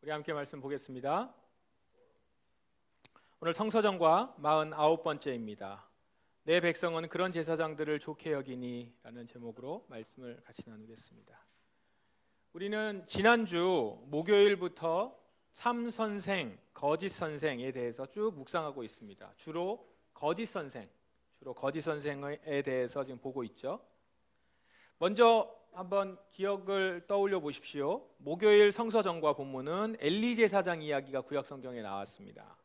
우리 함께 말씀 보겠습니다. 오늘 성서정과 49번째입니다. 내 백성은 그런 제사장들을 좋게 여기니 라는 제목으로 말씀을 같이 나누겠습니다. 우리는 지난주 목요일부터 참선생, 거짓선생에 대해서 쭉 묵상하고 있습니다. 주로 거짓선생에 대해서 지금 보고 있죠. 먼저 한번 기억을 떠올려 보십시오. 목요일 성서정과 본문은 엘리 제사장 이야기가 구약 성경에 나왔습니다.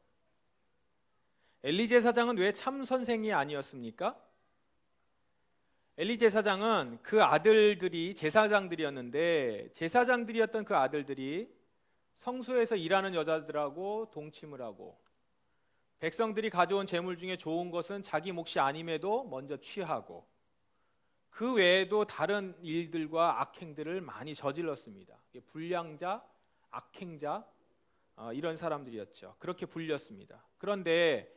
엘리 제사장은 왜 참 선생이 아니었습니까? 엘리 제사장은 그 아들들이 제사장들이었는데 제사장들이었던 그 아들들이 성소에서 일하는 여자들하고 동침을 하고 백성들이 가져온 재물 중에 좋은 것은 자기 몫이 아님에도 먼저 취하고 그 외에도 다른 일들과 악행들을 많이 저질렀습니다. 불량자, 악행자 이런 사람들이었죠. 그렇게 불렸습니다. 그런데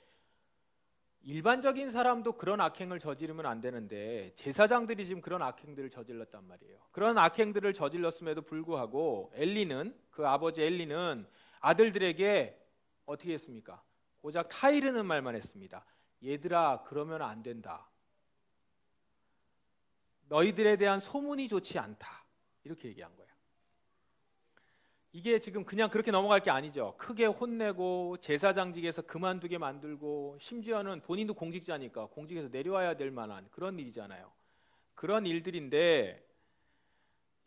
일반적인 사람도 그런 악행을 저지르면 안 되는데 제사장들이 지금 그런 악행들을 저질렀단 말이에요. 그런 악행들을 저질렀음에도 불구하고 엘리는, 그 아버지 엘리는 아들들에게 어떻게 했습니까? 고작 타이르는 말만 했습니다. 얘들아, 그러면 안 된다. 너희들에 대한 소문이 좋지 않다. 이렇게 얘기한 거예요. 이게 지금 그냥 그렇게 넘어갈 게 아니죠. 크게 혼내고 제사장직에서 그만두게 만들고 심지어는 본인도 공직자니까 공직에서 내려와야 될 만한 그런 일이잖아요. 그런 일들인데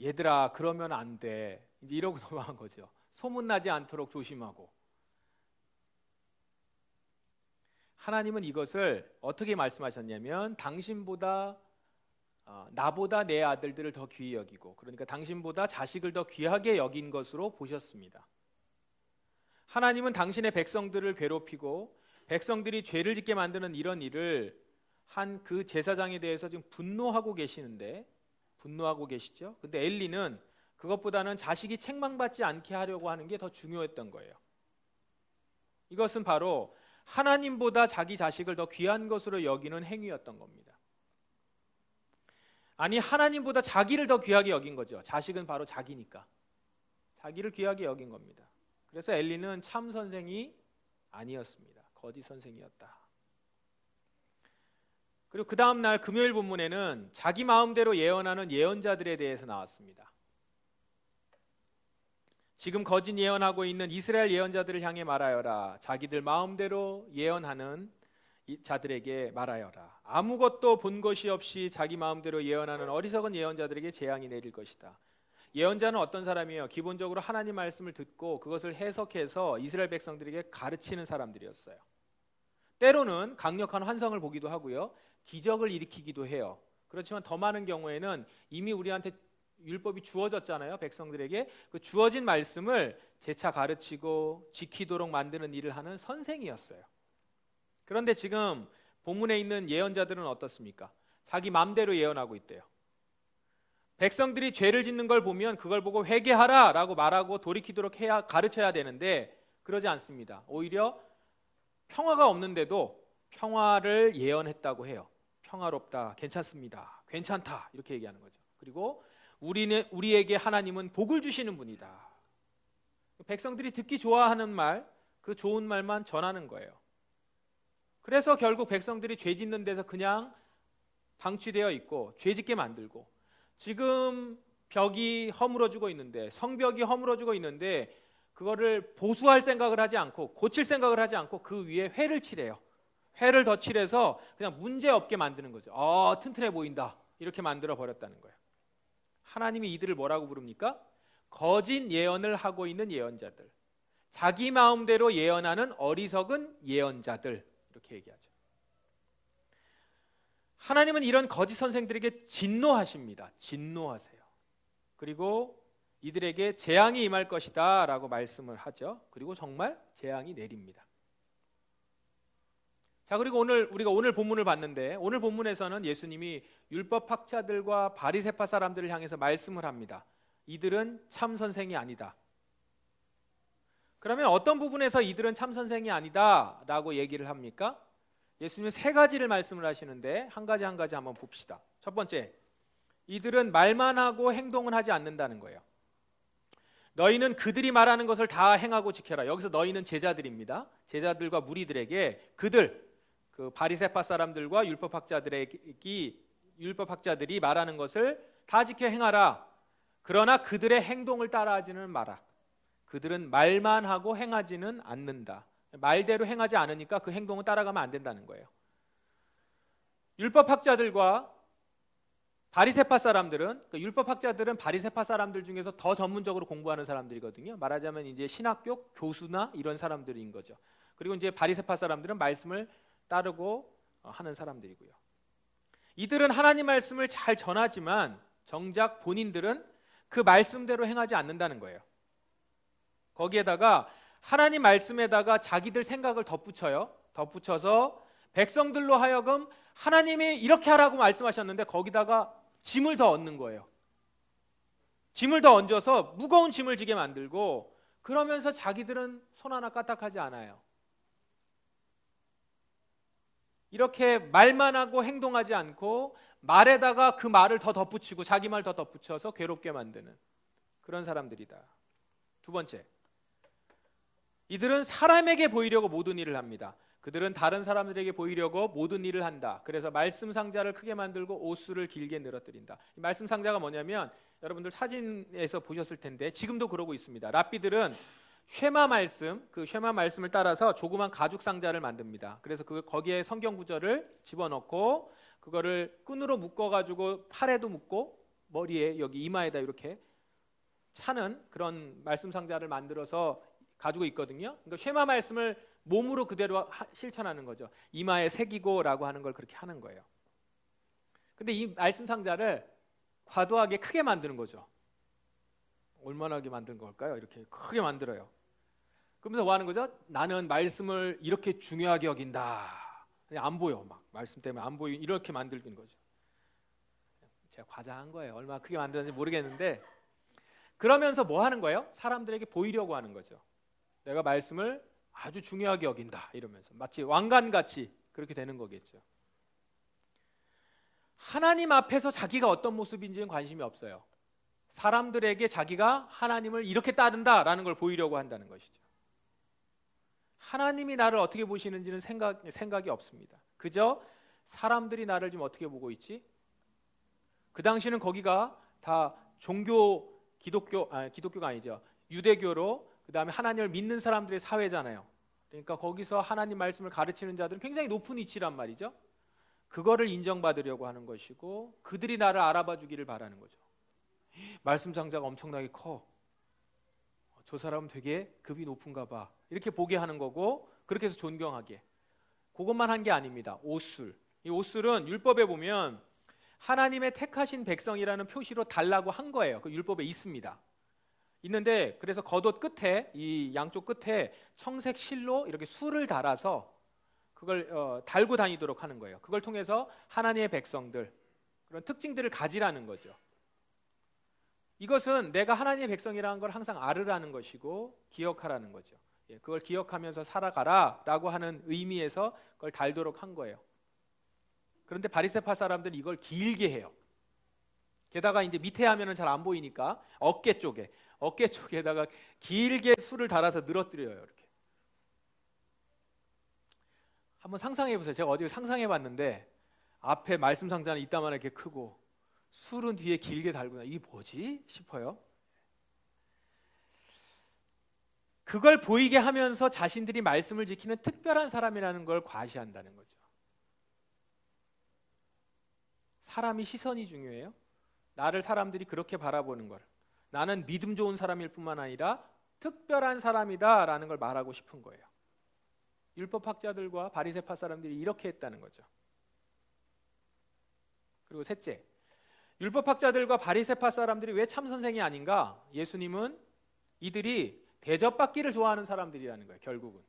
얘들아, 그러면 안 돼. 이제 이러고 넘어간 거죠. 소문나지 않도록 조심하고. 하나님은 이것을 어떻게 말씀하셨냐면 나보다 내 아들들을 더 귀히 여기고, 그러니까 당신보다 자식을 더 귀하게 여긴 것으로 보셨습니다. 하나님은 당신의 백성들을 괴롭히고 백성들이 죄를 짓게 만드는 이런 일을 한 그 제사장에 대해서 지금 분노하고 계시죠. 근데 엘리는 그것보다는 자식이 책망받지 않게 하려고 하는 게 더 중요했던 거예요. 이것은 바로 하나님보다 자기 자식을 더 귀한 것으로 여기는 행위였던 겁니다. 아니, 하나님보다 자기를 더 귀하게 여긴 거죠. 자식은 바로 자기니까 자기를 귀하게 여긴 겁니다. 그래서 엘리는 참 선생이 아니었습니다. 거짓 선생이었다. 그리고 그 다음 날 금요일 본문에는 자기 마음대로 예언하는 예언자들에 대해서 나왔습니다. 지금 거짓 예언하고 있는 이스라엘 예언자들을 향해 말하여라. 자기들 마음대로 예언하는 자들에게 말하여라. 아무것도 본 것이 없이 자기 마음대로 예언하는 어리석은 예언자들에게 재앙이 내릴 것이다. 예언자는 어떤 사람이에요? 기본적으로 하나님 말씀을 듣고 그것을 해석해서 이스라엘 백성들에게 가르치는 사람들이었어요. 때로는 강력한 환상을 보기도 하고요, 기적을 일으키기도 해요. 그렇지만 더 많은 경우에는 이미 우리한테 율법이 주어졌잖아요. 백성들에게 그 주어진 말씀을 재차 가르치고 지키도록 만드는 일을 하는 선생이었어요. 그런데 지금 본문에 있는 예언자들은 어떻습니까? 자기 마음대로 예언하고 있대요. 백성들이 죄를 짓는 걸 보면 그걸 보고 회개하라 라고 말하고 돌이키도록 해야 가르쳐야 되는데 그러지 않습니다. 오히려 평화가 없는데도 평화를 예언했다고 해요. 평화롭다, 괜찮습니다, 괜찮다 이렇게 얘기하는 거죠. 그리고 우리에게 하나님은 복을 주시는 분이다. 백성들이 듣기 좋아하는 말, 그 좋은 말만 전하는 거예요. 그래서 결국 백성들이 죄 짓는 데서 그냥 방치되어 있고 죄 짓게 만들고, 지금 벽이 허물어지고 있는데, 성벽이 허물어지고 있는데 그거를 보수할 생각을 하지 않고 고칠 생각을 하지 않고 그 위에 회를 칠해요. 회를 더 칠해서 그냥 문제없게 만드는 거죠. 튼튼해 보인다 이렇게 만들어 버렸다는 거예요. 하나님이 이들을 뭐라고 부릅니까? 거짓 예언을 하고 있는 예언자들, 자기 마음대로 예언하는 어리석은 예언자들 이렇게 얘기하죠. 하나님은 이런 거짓 선생들에게 진노하십니다. 진노하세요. 그리고 이들에게 재앙이 임할 것이다 라고 말씀을 하죠. 그리고 정말 재앙이 내립니다. 자, 그리고 우리가 오늘 본문을 봤는데, 오늘 본문에서는 예수님이 율법 학자들과 바리새파 사람들을 향해서 말씀을 합니다. 이들은 참 선생이 아니다. 그러면 어떤 부분에서 이들은 참 선생이 아니다 라고 얘기를 합니까? 예수님은 세 가지를 말씀을 하시는데 한 가지 한번 봅시다. 첫 번째, 이들은 말만 하고 행동은 하지 않는다는 거예요. 너희는 그들이 말하는 것을 다 행하고 지켜라. 여기서 너희는 제자들입니다. 제자들과 무리들에게 그들, 그 바리새파 사람들과 율법학자들이 말하는 것을 다 지켜 행하라. 그러나 그들의 행동을 따라하지는 마라. 그들은 말만 하고 행하지는 않는다. 말대로 행하지 않으니까 그 행동을 따라가면 안 된다는 거예요. 율법학자들과 바리새파 사람들은, 율법학자들은 바리새파 사람들 중에서 더 전문적으로 공부하는 사람들이거든요. 말하자면 이제 신학교 교수나 이런 사람들인 거죠. 그리고 이제 바리새파 사람들은 말씀을 따르고 하는 사람들이고요. 이들은 하나님 말씀을 잘 전하지만 정작 본인들은 그 말씀대로 행하지 않는다는 거예요. 거기에다가 하나님 말씀에다가 자기들 생각을 덧붙여요. 덧붙여서 백성들로 하여금 하나님이 이렇게 하라고 말씀하셨는데 거기다가 짐을 더 얹는 거예요. 짐을 더 얹어서 무거운 짐을 지게 만들고, 그러면서 자기들은 손 하나 까딱하지 않아요. 이렇게 말만 하고 행동하지 않고 말에다가 그 말을 더 덧붙이고 자기 말 더 덧붙여서 괴롭게 만드는 그런 사람들이다. 두 번째, 이들은 사람에게 보이려고 모든 일을 합니다. 그들은 다른 사람들에게 보이려고 모든 일을 한다. 그래서 말씀 상자를 크게 만들고 옷수를 길게 늘어뜨린다. 이 말씀 상자가 뭐냐면, 여러분들 사진에서 보셨을 텐데 지금도 그러고 있습니다. 랍비들은 쉐마 말씀, 그 쉐마 말씀을 따라서 조그만 가죽 상자를 만듭니다. 그래서 거기에 성경 구절을 집어넣고 그거를 끈으로 묶어가지고 팔에도 묶고 머리에 여기 이마에다 이렇게 차는 그런 말씀 상자를 만들어서 가지고 있거든요. 그러니까 쉐마 말씀을 몸으로 그대로 실천하는 거죠. 이마에 새기고라고 하는 걸 그렇게 하는 거예요. 근데 이 말씀 상자를 과도하게 크게 만드는 거죠. 얼마나 크게 만든 걸까요? 이렇게 크게 만들어요. 그러면서 뭐 하는 거죠? 나는 말씀을 이렇게 중요하게 여긴다. 그냥 안 보여. 막 말씀 때문에 안 보이. 이렇게 만드는 거죠. 제가 과장한 거예요. 얼마나 크게 만들었는지 모르겠는데, 그러면서 뭐 하는 거예요? 사람들에게 보이려고 하는 거죠. 내가 말씀을 아주 중요하게 여긴다 이러면서 마치 왕관같이 그렇게 되는 거겠죠. 하나님 앞에서 자기가 어떤 모습인지는 관심이 없어요. 사람들에게 자기가 하나님을 이렇게 따른다라는 걸 보이려고 한다는 것이죠. 하나님이 나를 어떻게 보시는지는 생각이 없습니다. 그저 사람들이 나를 지금 어떻게 보고 있지? 그 당시는 거기가 다 기독교가 아니죠. 유대교로, 그 다음에 하나님을 믿는 사람들의 사회잖아요. 그러니까 거기서 하나님 말씀을 가르치는 자들은 굉장히 높은 위치란 말이죠. 그거를 인정받으려고 하는 것이고, 그들이 나를 알아봐 주기를 바라는 거죠. 말씀 상자가 엄청나게 커. 저 사람은 되게 급이 높은가 봐. 이렇게 보게 하는 거고, 그렇게 해서 존경하게. 그것만 한 게 아닙니다. 옷술. 이 옷술은 율법에 보면 하나님의 택하신 백성이라는 표시로 달라고 한 거예요. 그 율법에 있습니다. 있는데, 그래서 겉옷 끝에, 이 양쪽 끝에 청색 실로 이렇게 술을 달아서 그걸 달고 다니도록 하는 거예요. 그걸 통해서 하나님의 백성들, 그런 특징들을 가지라는 거죠. 이것은 내가 하나님의 백성이라는 걸 항상 알으라는 것이고 기억하라는 거죠. 그걸 기억하면서 살아가라라고 하는 의미에서 그걸 달도록 한 거예요. 그런데 바리새파 사람들은 이걸 길게 해요. 게다가 이제 밑에 하면은 잘 안 보이니까 어깨 쪽에다가 길게 술을 달아서 늘어뜨려요. 이렇게. 한번 상상해 보세요. 제가 어디 상상해 봤는데 앞에 말씀 상자는 이따만 이렇게 크고 술은 뒤에 길게 달구나. 이게 뭐지 싶어요. 그걸 보이게 하면서 자신들이 말씀을 지키는 특별한 사람이라는 걸 과시한다는 거죠. 사람이 시선이 중요해요. 나를 사람들이 그렇게 바라보는 걸, 나는 믿음 좋은 사람일 뿐만 아니라 특별한 사람이다라는 걸 말하고 싶은 거예요. 율법학자들과 바리새파 사람들이 이렇게 했다는 거죠. 그리고 셋째, 율법학자들과 바리새파 사람들이 왜 참선생이 아닌가? 예수님은 이들이 대접받기를 좋아하는 사람들이라는 거예요. 결국은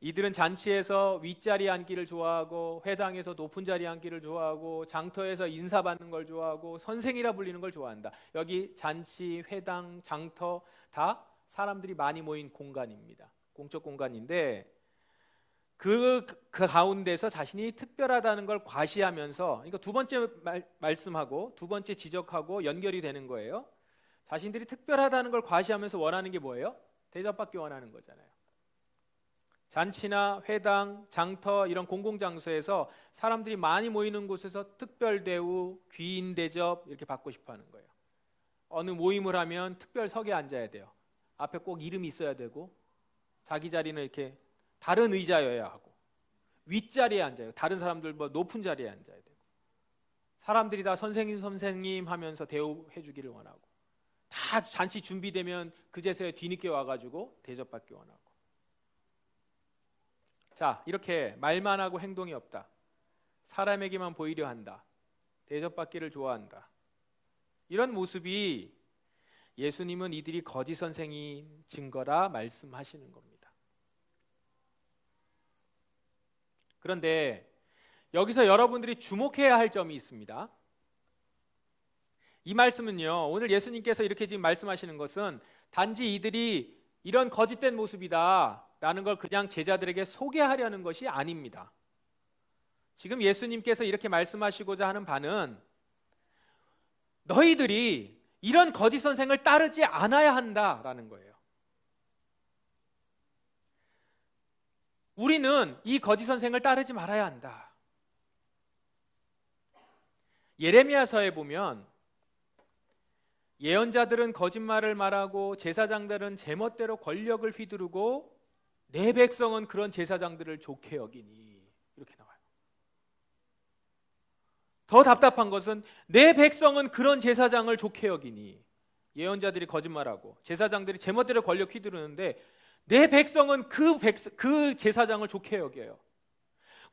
이들은 잔치에서 윗자리에 앉기를 좋아하고, 회당에서 높은 자리에 앉기를 좋아하고, 장터에서 인사받는 걸 좋아하고, 선생이라 불리는 걸 좋아한다. 여기 잔치, 회당, 장터 다 사람들이 많이 모인 공간입니다. 공적 공간인데 그 가운데서 자신이 특별하다는 걸 과시하면서, 그러니까 두 번째 말씀하고 두 번째 지적하고 연결이 되는 거예요. 자신들이 특별하다는 걸 과시하면서 원하는 게 뭐예요? 대접받기 원하는 거잖아요. 잔치나 회당, 장터 이런 공공장소에서 사람들이 많이 모이는 곳에서 특별 대우, 귀인 대접 이렇게 받고 싶어 하는 거예요. 어느 모임을 하면 특별석에 앉아야 돼요. 앞에 꼭 이름이 있어야 되고, 자기 자리는 이렇게 다른 의자여야 하고, 윗자리에 앉아요. 다른 사람들보다 높은 자리에 앉아야 되고, 사람들이 다 선생님 하면서 대우해 주기를 원하고, 다 잔치 준비되면 그제서야 뒤늦게 와가지고 대접받기 원하고. 자, 이렇게 말만 하고 행동이 없다, 사람에게만 보이려 한다, 대접받기를 좋아한다, 이런 모습이 예수님은 이들이 거짓 선생인 증거라 말씀하시는 겁니다. 그런데 여기서 여러분들이 주목해야 할 점이 있습니다. 이 말씀은요, 오늘 예수님께서 이렇게 지금 말씀하시는 것은 단지 이들이 이런 거짓된 모습이다 라는 걸 그냥 제자들에게 소개하려는 것이 아닙니다. 지금 예수님께서 이렇게 말씀하시고자 하는 바는 너희들이 이런 거짓 선생을 따르지 않아야 한다라는 거예요. 우리는 이 거짓 선생을 따르지 말아야 한다. 예레미야서에 보면 예언자들은 거짓말을 말하고 제사장들은 제멋대로 권력을 휘두르고 내 백성은 그런 제사장들을 좋게 여기니, 이렇게 나와요. 더 답답한 것은 내 백성은 그런 제사장을 좋게 여기니, 예언자들이 거짓말하고 제사장들이 제멋대로 권력 휘두르는데 내 백성은 그 제사장을 좋게 여겨요.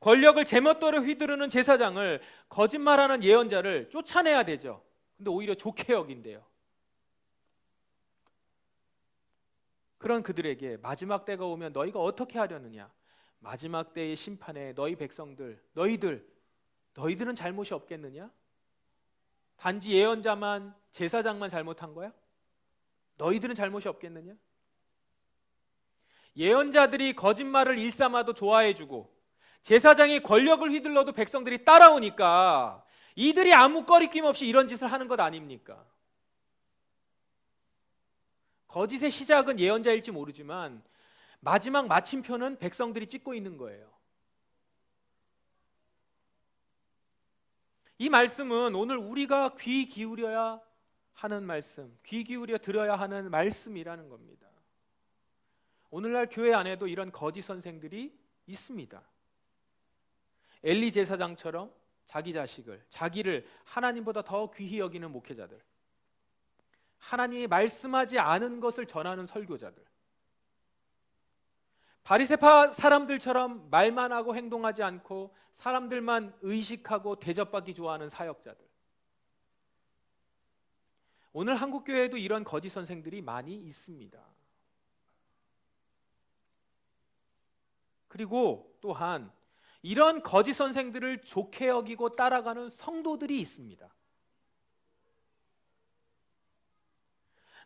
권력을 제멋대로 휘두르는 제사장을, 거짓말하는 예언자를 쫓아내야 되죠. 근데 오히려 좋게 여긴대요. 그런 그들에게 마지막 때가 오면 너희가 어떻게 하려느냐, 마지막 때의 심판에 너희 백성들, 너희들은 잘못이 없겠느냐? 단지 예언자만, 제사장만 잘못한 거야? 너희들은 잘못이 없겠느냐? 예언자들이 거짓말을 일삼아도 좋아해주고 제사장이 권력을 휘둘러도 백성들이 따라오니까 이들이 아무 꺼리낌 없이 이런 짓을 하는 것 아닙니까? 거짓의 시작은 예언자일지 모르지만 마지막 마침표는 백성들이 찍고 있는 거예요. 이 말씀은 오늘 우리가 귀 기울여야 하는 말씀, 귀 기울여 들어야 하는 말씀이라는 겁니다. 오늘날 교회 안에도 이런 거짓 선생들이 있습니다. 엘리 제사장처럼 자기 자식을, 자기를 하나님보다 더 귀히 여기는 목회자들, 하나님이 말씀하지 않은 것을 전하는 설교자들, 바리새파 사람들처럼 말만 하고 행동하지 않고 사람들만 의식하고 대접받기 좋아하는 사역자들. 오늘 한국 교회에도 이런 거짓 선생들이 많이 있습니다. 그리고 또한 이런 거짓 선생들을 좋게 여기고 따라가는 성도들이 있습니다.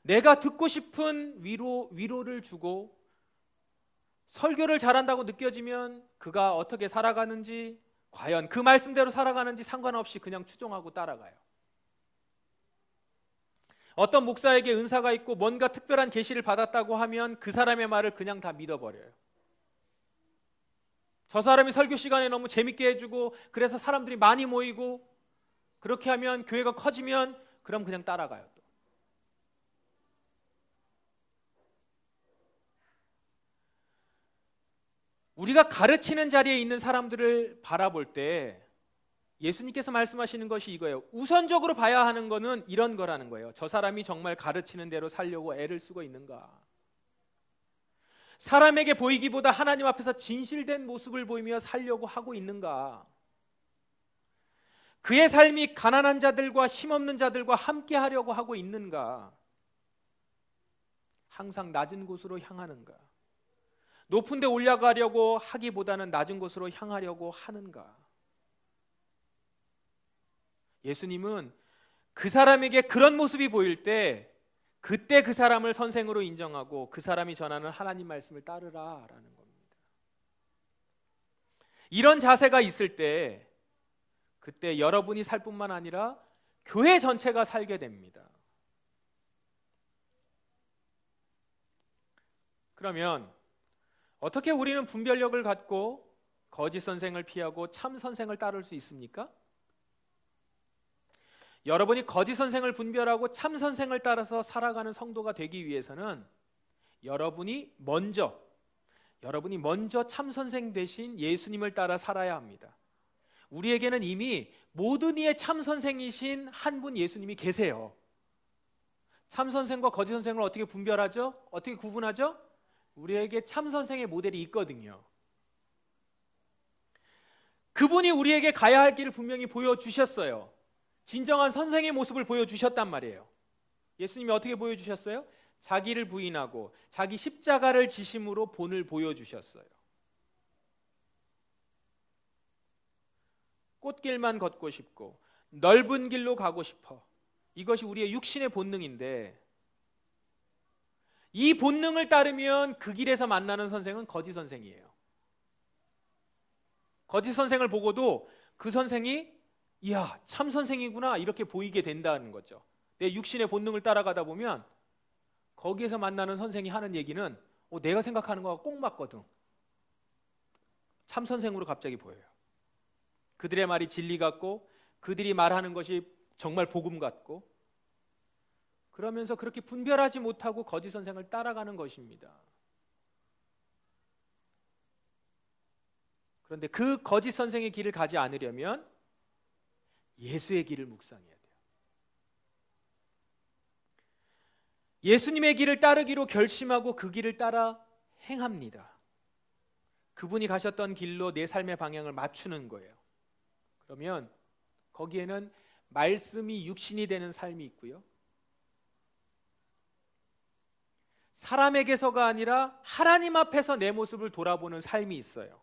내가 듣고 싶은 위로를 주고 설교를 잘한다고 느껴지면 그가 어떻게 살아가는지, 과연 그 말씀대로 살아가는지 상관없이 그냥 추종하고 따라가요. 어떤 목사에게 은사가 있고 뭔가 특별한 계시를 받았다고 하면 그 사람의 말을 그냥 다 믿어버려요. 저 사람이 설교 시간에 너무 재밌게 해주고 그래서 사람들이 많이 모이고 그렇게 하면 교회가 커지면 그럼 그냥 따라가요. 또. 우리가 가르치는 자리에 있는 사람들을 바라볼 때 예수님께서 말씀하시는 것이 이거예요. 우선적으로 봐야 하는 거는 이런 거라는 거예요. 저 사람이 정말 가르치는 대로 살려고 애를 쓰고 있는가? 사람에게 보이기보다 하나님 앞에서 진실된 모습을 보이며 살려고 하고 있는가? 그의 삶이 가난한 자들과 힘없는 자들과 함께 하려고 하고 있는가? 항상 낮은 곳으로 향하는가? 높은 데 올라가려고 하기보다는 낮은 곳으로 향하려고 하는가? 예수님은 그 사람에게 그런 모습이 보일 때 그때 그 사람을 선생으로 인정하고 그 사람이 전하는 하나님 말씀을 따르라라는 겁니다. 이런 자세가 있을 때 그때 여러분이 살 뿐만 아니라 교회 전체가 살게 됩니다. 그러면 어떻게 우리는 분별력을 갖고 거짓 선생을 피하고 참 선생을 따를 수 있습니까? 여러분이 거짓 선생을 분별하고 참 선생을 따라서 살아가는 성도가 되기 위해서는 여러분이 먼저 참 선생 되신 예수님을 따라 살아야 합니다. 우리에게는 이미 모든 이의 참 선생이신 한 분 예수님이 계세요. 참 선생과 거짓 선생을 어떻게 분별하죠? 어떻게 구분하죠? 우리에게 참 선생의 모델이 있거든요. 그분이 우리에게 가야 할 길을 분명히 보여주셨어요. 진정한 선생의 모습을 보여주셨단 말이에요. 예수님이 어떻게 보여주셨어요? 자기를 부인하고 자기 십자가를 지심으로 본을 보여주셨어요. 꽃길만 걷고 싶고 넓은 길로 가고 싶어. 이것이 우리의 육신의 본능인데, 이 본능을 따르면 그 길에서 만나는 선생은 거짓 선생이에요. 거짓 선생을 보고도 그 선생이 이야, 참 선생이구나 이렇게 보이게 된다는 거죠. 내 육신의 본능을 따라가다 보면 거기에서 만나는 선생이 하는 얘기는 내가 생각하는 거와 꼭 맞거든. 참 선생으로 갑자기 보여요. 그들의 말이 진리 같고 그들이 말하는 것이 정말 복음 같고, 그러면서 그렇게 분별하지 못하고 거짓 선생을 따라가는 것입니다. 그런데 그 거짓 선생의 길을 가지 않으려면 예수의 길을 묵상해야 돼요. 예수님의 길을 따르기로 결심하고 그 길을 따라 행합니다. 그분이 가셨던 길로 내 삶의 방향을 맞추는 거예요. 그러면 거기에는 말씀이 육신이 되는 삶이 있고요, 사람에게서가 아니라 하나님 앞에서 내 모습을 돌아보는 삶이 있어요.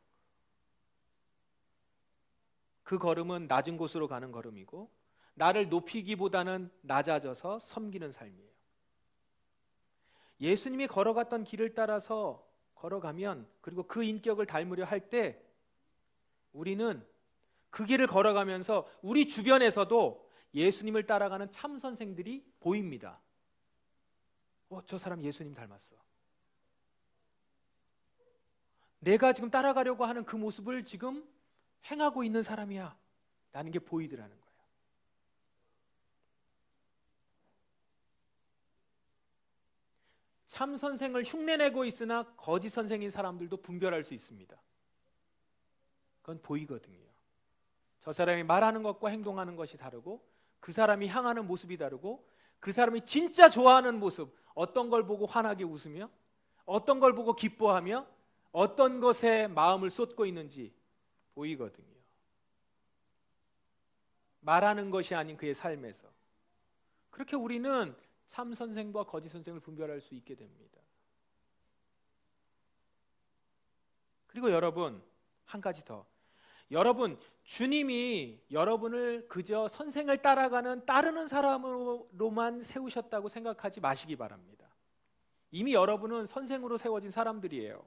그 걸음은 낮은 곳으로 가는 걸음이고 나를 높이기보다는 낮아져서 섬기는 삶이에요. 예수님이 걸어갔던 길을 따라서 걸어가면, 그리고 그 인격을 닮으려 할 때 우리는 그 길을 걸어가면서 우리 주변에서도 예수님을 따라가는 참 선생들이 보입니다. 저 사람 예수님 닮았어. 내가 지금 따라가려고 하는 그 모습을 지금 행하고 있는 사람이야 라는 게 보이더라는 거예요. 참 선생을 흉내내고 있으나 거짓 선생인 사람들도 분별할 수 있습니다. 그건 보이거든요. 저 사람이 말하는 것과 행동하는 것이 다르고, 그 사람이 향하는 모습이 다르고, 그 사람이 진짜 좋아하는 모습, 어떤 걸 보고 환하게 웃으며 어떤 걸 보고 기뻐하며 어떤 것에 마음을 쏟고 있는지 보이거든요. 말하는 것이 아닌 그의 삶에서. 그렇게 우리는 참 선생과 거짓 선생을 분별할 수 있게 됩니다. 그리고 여러분, 한 가지 더. 여러분, 주님이 여러분을 그저 선생을 따르는 사람으로만 세우셨다고 생각하지 마시기 바랍니다. 이미 여러분은 선생으로 세워진 사람들이에요.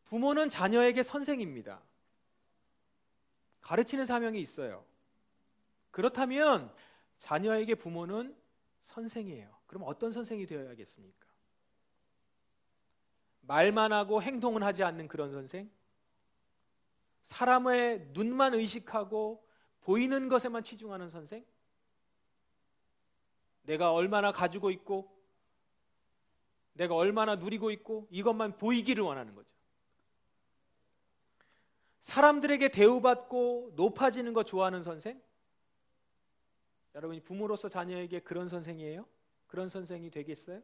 부모는 자녀에게 선생입니다. 가르치는 사명이 있어요. 그렇다면 자녀에게 부모는 선생이에요. 그럼 어떤 선생이 되어야겠습니까? 말만 하고 행동은 하지 않는 그런 선생? 사람의 눈만 의식하고 보이는 것에만 치중하는 선생? 내가 얼마나 가지고 있고 내가 얼마나 누리고 있고 이것만 보이기를 원하는 거죠. 사람들에게 대우받고 높아지는 거 좋아하는 선생? 여러분이 부모로서 자녀에게 그런 선생이에요? 그런 선생이 되겠어요?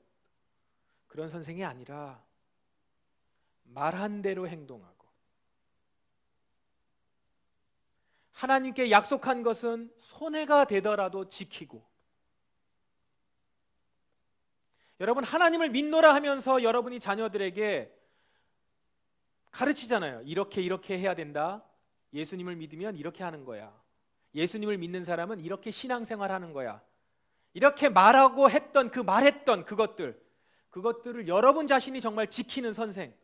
그런 선생이 아니라 말한 대로 행동하고, 하나님께 약속한 것은 손해가 되더라도 지키고, 여러분 하나님을 믿노라 하면서 여러분이 자녀들에게 가르치잖아요. 이렇게 해야 된다. 예수님을 믿으면 이렇게 하는 거야. 예수님을 믿는 사람은 이렇게 신앙생활하는 거야. 이렇게 말하고 했던 말했던 그것들을 여러분 자신이 정말 지키는 선생,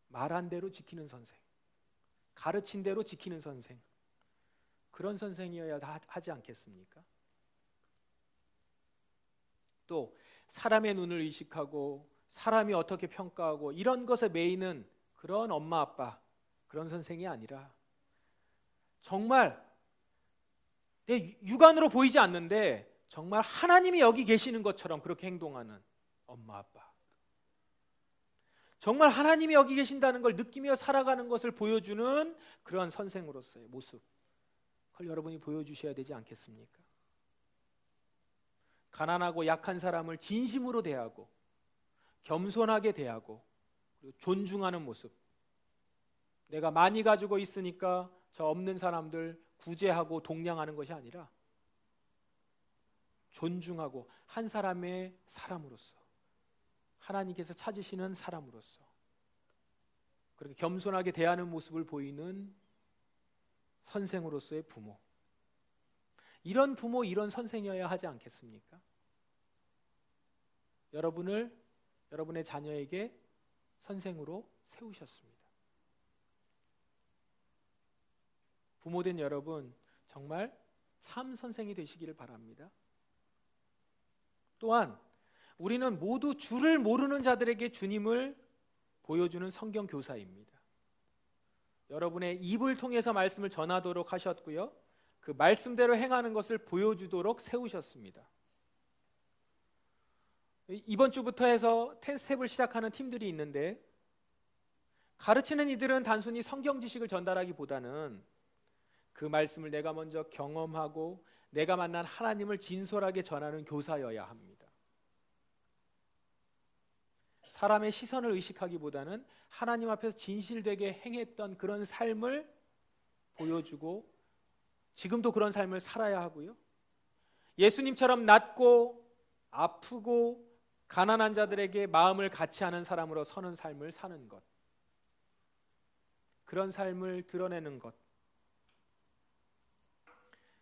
말한 대로 지키는 선생, 가르친 대로 지키는 선생, 그런 선생이어야 하지 않겠습니까? 또 사람의 눈을 의식하고 사람이 어떻게 평가하고 이런 것에 매이는 그런 엄마 아빠, 그런 선생이 아니라 정말 내 육안으로 보이지 않는데 정말 하나님이 여기 계시는 것처럼 그렇게 행동하는 엄마 아빠, 정말 하나님이 여기 계신다는 걸 느끼며 살아가는 것을 보여주는 그런 선생으로서의 모습, 그걸 여러분이 보여주셔야 되지 않겠습니까? 가난하고 약한 사람을 진심으로 대하고 겸손하게 대하고 그리고 존중하는 모습, 내가 많이 가지고 있으니까 저 없는 사람들 구제하고 동량하는 것이 아니라 존중하고 한 사람의 사람으로서, 하나님께서 찾으시는 사람으로서 그렇게 겸손하게 대하는 모습을 보이는 선생으로서의 부모, 이런 부모, 이런 선생이어야 하지 않겠습니까? 여러분의 자녀에게 선생으로 세우셨습니다. 부모된 여러분, 정말 참 선생이 되시기를 바랍니다. 또한 우리는 모두 주를 모르는 자들에게 주님을 보여주는 성경 교사입니다. 여러분의 입을 통해서 말씀을 전하도록 하셨고요, 그 말씀대로 행하는 것을 보여주도록 세우셨습니다. 이번 주부터 해서 10스텝을 시작하는 팀들이 있는데, 가르치는 이들은 단순히 성경 지식을 전달하기보다는 그 말씀을 내가 먼저 경험하고 내가 만난 하나님을 진솔하게 전하는 교사여야 합니다. 사람의 시선을 의식하기보다는 하나님 앞에서 진실되게 행했던 그런 삶을 보여주고 지금도 그런 삶을 살아야 하고요, 예수님처럼 낮고 아프고 가난한 자들에게 마음을 같이 하는 사람으로 서는 삶을 사는 것, 그런 삶을 드러내는 것,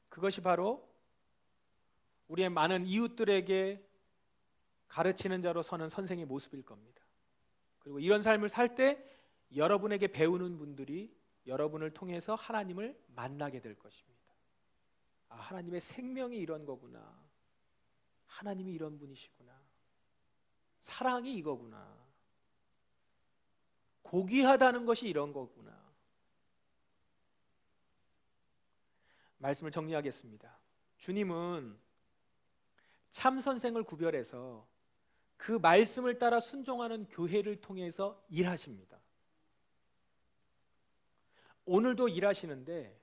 그것이 바로 우리의 많은 이웃들에게 가르치는 자로 서는 선생의 모습일 겁니다. 그리고 이런 삶을 살 때 여러분에게 배우는 분들이 여러분을 통해서 하나님을 만나게 될 것입니다. 아, 하나님의 생명이 이런 거구나, 하나님이 이런 분이시구나, 사랑이 이거구나, 고귀하다는 것이 이런 거구나. 말씀을 정리하겠습니다. 주님은 참 선생을 구별해서 그 말씀을 따라 순종하는 교회를 통해서 일하십니다. 오늘도 일하시는데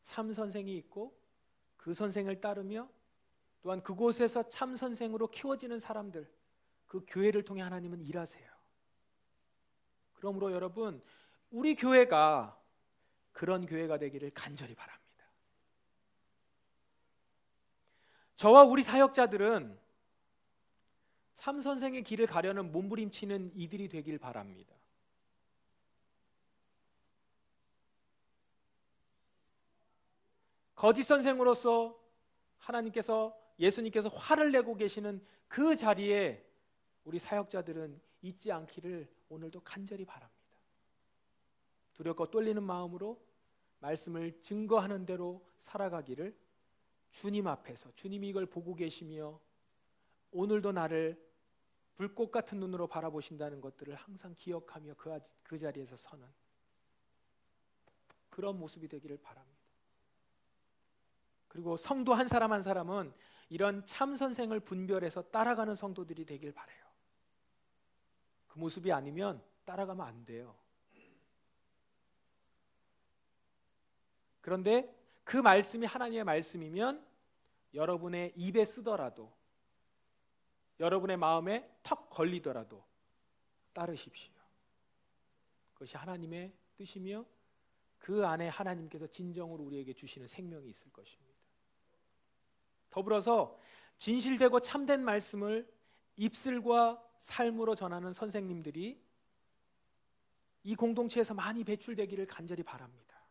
참 선생이 있고 그 선생을 따르며 또한 그곳에서 참 선생으로 키워지는 사람들, 그 교회를 통해 하나님은 일하세요. 그러므로 여러분, 우리 교회가 그런 교회가 되기를 간절히 바랍니다. 저와 우리 사역자들은 참 선생의 길을 가려는 몸부림치는 이들이 되길 바랍니다. 거짓 선생으로서 하나님께서, 예수님께서 화를 내고 계시는 그 자리에 우리 사역자들은 있지 않기를 오늘도 간절히 바랍니다. 두렵고 떨리는 마음으로 말씀을 증거하는 대로 살아가기를 주님 앞에서, 주님이 이걸 보고 계시며 오늘도 나를 불꽃 같은 눈으로 바라보신다는 것들을 항상 기억하며 그 자리에서 서는 그런 모습이 되기를 바랍니다. 그리고 성도 한 사람 한 사람은 이런 참 선생을 분별해서 따라가는 성도들이 되길 바라요. 그 모습이 아니면 따라가면 안 돼요. 그런데 그 말씀이 하나님의 말씀이면 여러분의 입에 쓰더라도, 여러분의 마음에 턱 걸리더라도 따르십시오. 그것이 하나님의 뜻이며 그 안에 하나님께서 진정으로 우리에게 주시는 생명이 있을 것입니다. 더불어서 진실되고 참된 말씀을 입술과 삶으로 전하는 선생님들이 이 공동체에서 많이 배출되기를 간절히 바랍니다.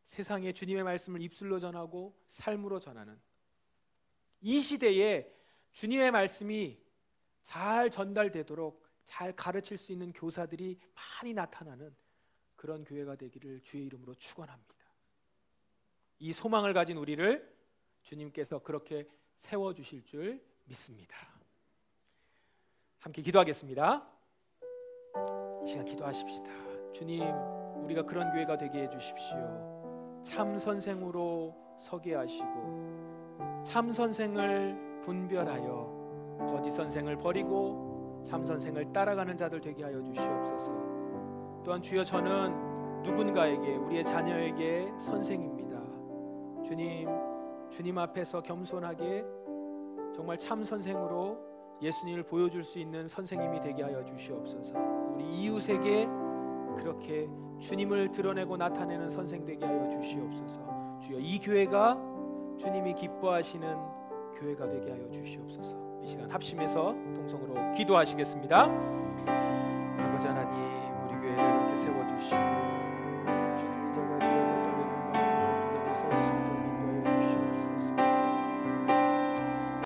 세상에 주님의 말씀을 입술로 전하고 삶으로 전하는 이 시대에 주님의 말씀이 잘 전달되도록 잘 가르칠 수 있는 교사들이 많이 나타나는 그런 교회가 되기를 주의 이름으로 축원합니다. 이 소망을 가진 우리를 주님께서 그렇게 세워주실 줄 믿습니다. 함께 기도하겠습니다. 이 시간 기도하십시다. 주님, 우리가 그런 교회가 되게 해주십시오. 참 선생으로 서게 하시고 참 선생을 분별하여 거짓 선생을 버리고 참 선생을 따라가는 자들 되게 하여 주시옵소서. 또한 주여, 저는 누군가에게, 우리의 자녀에게 선생입니다. 주님 앞에서 겸손하게 정말 참 선생으로 예수님을 보여줄 수 있는 선생님이 되게 하여 주시옵소서. 우리 이웃에게 그렇게 주님을 드러내고 나타내는 선생 되게 하여 주시옵소서. 주여, 이 교회가 주님이 기뻐하시는 교회가 되게 하여 주시옵소서. 이 시간 합심해서 동성으로 기도하시겠습니다. 아버지 하나님, 우리 교회를 이렇게 세워주시고